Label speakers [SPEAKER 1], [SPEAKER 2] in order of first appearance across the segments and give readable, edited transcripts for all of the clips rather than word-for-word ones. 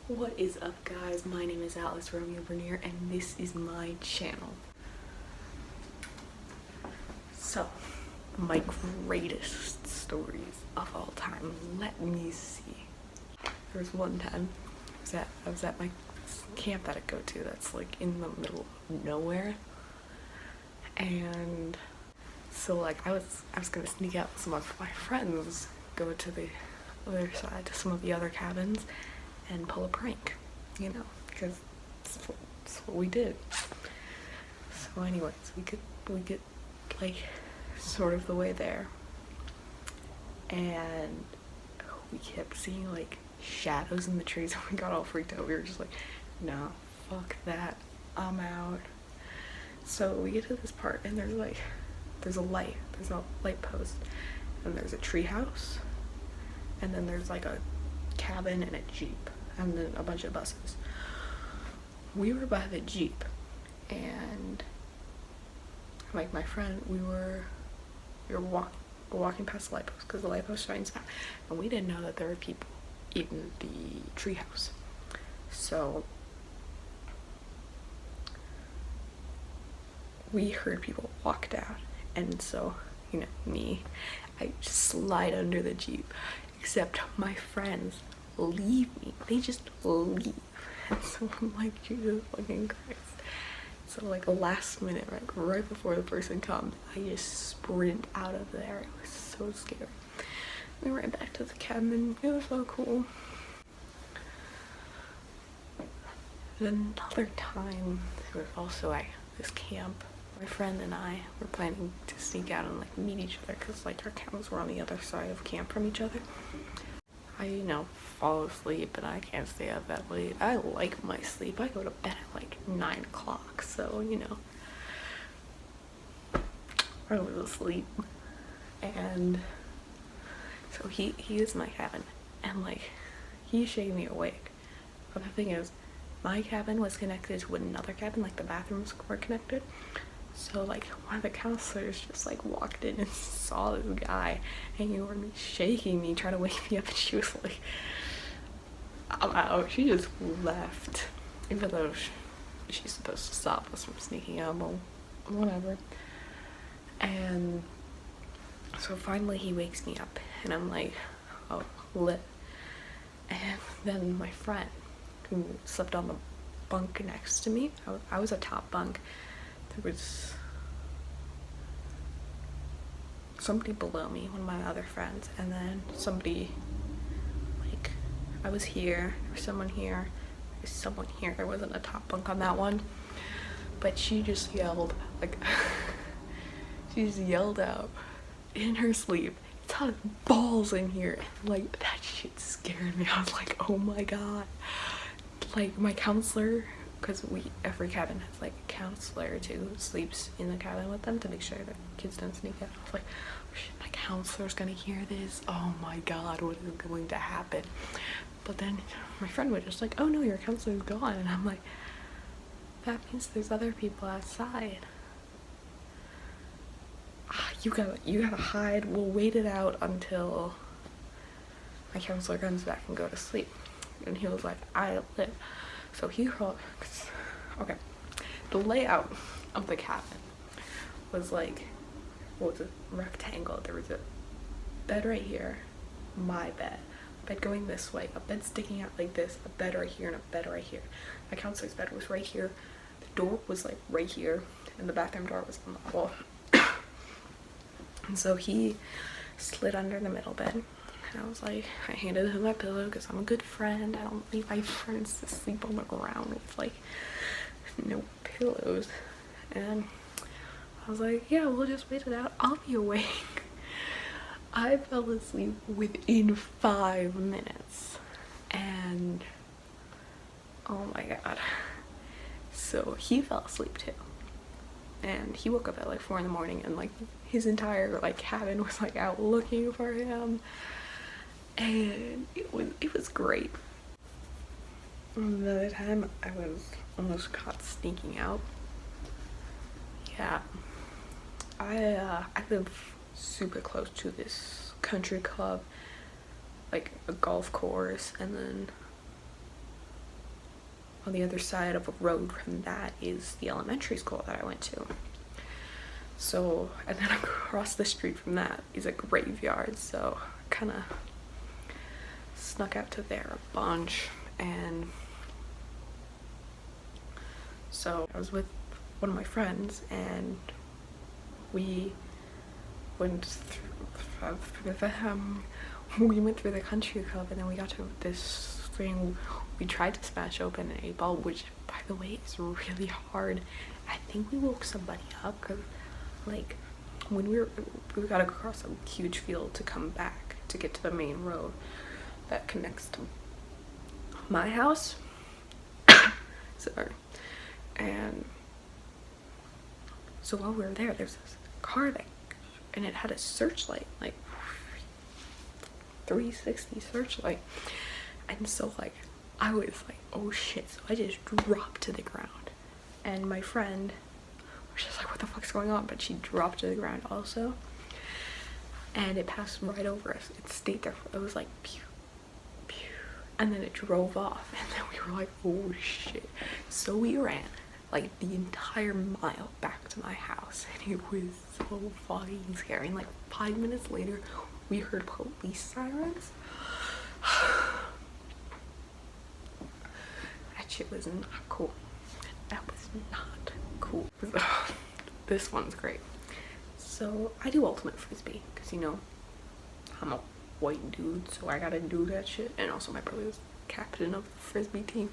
[SPEAKER 1] What is up, guys? My name is Alice Romeo Bernier and this is my channel. So, my greatest stories of all time. Let me see. There was one time I was at my camp that I go to that's like in the middle of nowhere, and so like I was gonna sneak out with some of my friends, go to the other side to some of the other cabins and pull a prank, you know, because that's what we did. So anyways, we get like sort of the way there, and we kept seeing like shadows in the trees, and we got all freaked out. We were just like, no, fuck that, I'm out. So we get to this part, and there's a light post, and there's a tree house, and then there's like a cabin and a Jeep, and then a bunch of buses. We were by the Jeep, and like my friend, we were walking past the light post because the light post shines out, and we didn't know that there were people in the treehouse. So we heard people walk down, and so, you know, I just slide under the Jeep, except my friends leave me. They just leave. And so I'm like, Jesus fucking Christ. So like last minute, right before the person comes, I just sprint out of there. It was so scary. We ran back to the cabin. It was so cool. Another time, there was also at this camp. My friend and I were planning to sneak out and like meet each other because like our cabins were on the other side of camp from each other. I, you know, fall asleep and I can't stay up that late. I like my sleep. I go to bed at like 9 o'clock, so, you know, I was asleep. And so he is in my cabin, and like he's shaking me awake. But the thing is, my cabin was connected to another cabin, like the bathrooms were connected. So like one of the counselors just like walked in and saw this guy hanging over me, shaking me, trying to wake me up, and she was like, I'm out. She just left, even though she's supposed to stop us from sneaking out, but whatever. And so finally he wakes me up, and I'm like, oh, lit. And then my friend, who slept on the bunk next to me, I was a top bunk. There was somebody below me, one of my other friends, and then somebody, like, I was here, there was someone here, there's someone here. There wasn't a top bunk on that one, but she just yelled, like, she just yelled out in her sleep, it's hot as balls in here. Like, that shit scared me. I was like, oh my god. Like, my counselor, because every cabin has like a counselor who sleeps in the cabin with them to make sure that kids don't sneak out. I was like, oh shit, my counselor's gonna hear this. Oh my god, what is going to happen? But then my friend was just like, oh no, your counselor's gone. And I'm like, that means there's other people outside. You gotta hide. We'll wait it out until my counselor comes back and go to sleep. And he was like, I live. So he crawled. Okay, the layout of the cabin was like, what was it, rectangle. There was a bed right here, my bed going this way, a bed sticking out like this, a bed right here, and a bed right here. My counselor's bed was right here, the door was like right here, and the bathroom door was on the wall. And so he slid under the middle bed, and I was like, I handed him my pillow because I'm a good friend. I don't leave my friends to sleep on the ground with like no pillows. And I was like, yeah, we'll just wait it out, I'll be awake. I fell asleep within 5 minutes, and oh my god. So he fell asleep too, and he woke up at like 4 in the morning, and like his entire like cabin was like out looking for him, and it was great. Another time I was almost caught sneaking out. Yeah, I live super close to this country club, like a golf course, and then on the other side of a road from that is the elementary school that I went to. So, and then across the street from that is a graveyard, so I kind of snuck out to there a bunch. And so I was with one of my friends, and we went through the country club, and then we got to this thing. We tried to smash open an 8-ball, which, by the way, is really hard. I think we woke somebody up, because like when we got across a huge field to come back to get to the main road that connects to my house. Sorry. And so while we were there, there's this car that, and it had a searchlight, like 360 searchlight. And so like I was like, oh shit, so I just dropped to the ground, and my friend was just like, what the fuck's going on? But she dropped to the ground also, and it passed right over us. It stayed there. It was like pew pew, and then it drove off, and then we were like, oh shit. So we ran like the entire mile back to my house, and it was so fucking scary. And like 5 minutes later we heard police sirens. That shit was not cool. That was not cool. This one's great. So I do ultimate frisbee because, you know, I'm a white dude, so I gotta do that shit. And also my brother was captain of the frisbee team.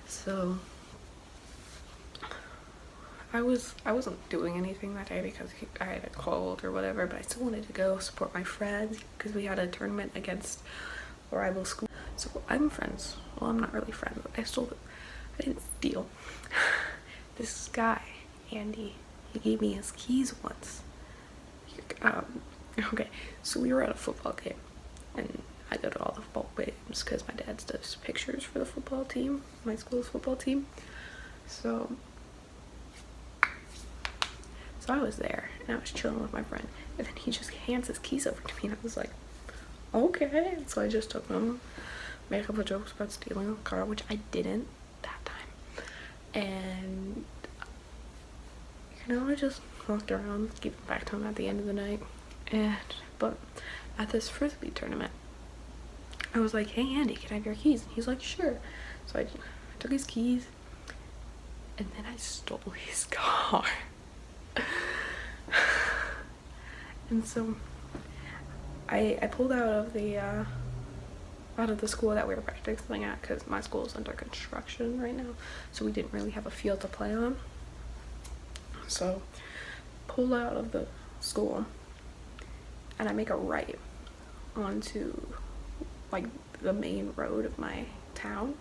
[SPEAKER 1] So I wasn't doing anything that day because I had a cold or whatever, but I still wanted to go support my friends because we had a tournament against a rival school. So I'm friends. Well, I'm not really friends, but I didn't steal. This guy, Andy, he gave me his keys once. Okay, so we were at a football game, and I go to all the football games because my dad does pictures for the football team, my school's football team. So I was there, and I was chilling with my friend, and then he just hands his keys over to me, and I was like, okay. So I just took them, made a couple of jokes about stealing a car, which I didn't that time, and you know, I just walked around, gave it back to him at the end of the night. But at this frisbee tournament, I was like, hey Andy, can I have your keys? And he's like, sure. So I took his keys, and then I stole his car. And so I pulled out of the school that we were practicing at, because my school is under construction right now, so we didn't really have a field to play on. So pulled out of the school, and I make a right onto like the main road of my town,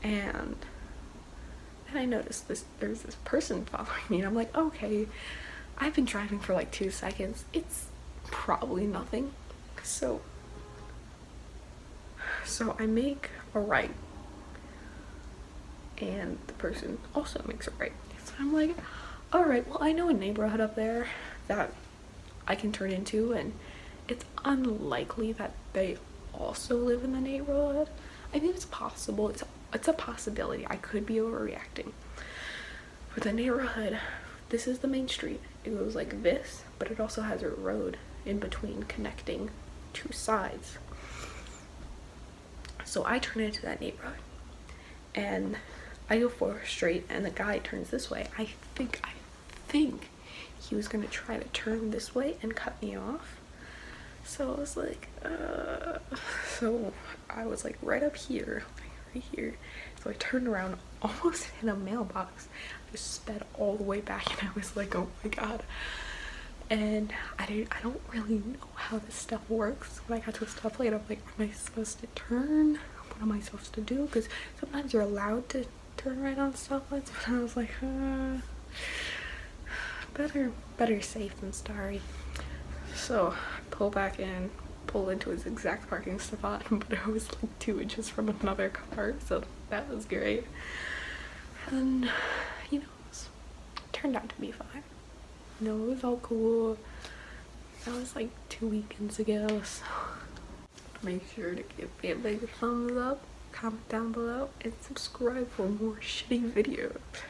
[SPEAKER 1] and then I noticed there's this person following me, and I'm like, okay, I've been driving for like 2 seconds, it's probably nothing. So I make a right, and the person also makes a right. So I'm like, all right, well, I know a neighborhood up there that I can turn into, and it's unlikely that they also live in the neighborhood. I think it's possible. It's a possibility. I could be overreacting. But the neighborhood, this is the main street. It goes like this, but it also has a road in between connecting two sides. So I turn into that neighborhood, and I go 4 straight, and the guy turns this way. I think he was gonna try to turn this way and cut me off. So I was like, so I was like right up here, right here. So I turned around, almost hit a mailbox. I just sped all the way back, and I was like, oh my god. And I don't really know how this stuff works. When I got to a stoplight, I'm like, am I supposed to turn? What am I supposed to do? Because sometimes you're allowed to turn right on stoplights, but I was like, better safe than sorry. So pull back in, pull into his exact parking spot, but I was like 2 inches from another car, so that was great. And you know, it turned out to be fine. You know, it was all cool. That was like 2 weekends ago, so make sure to give me a big thumbs up comment down below, and subscribe for more shitty videos.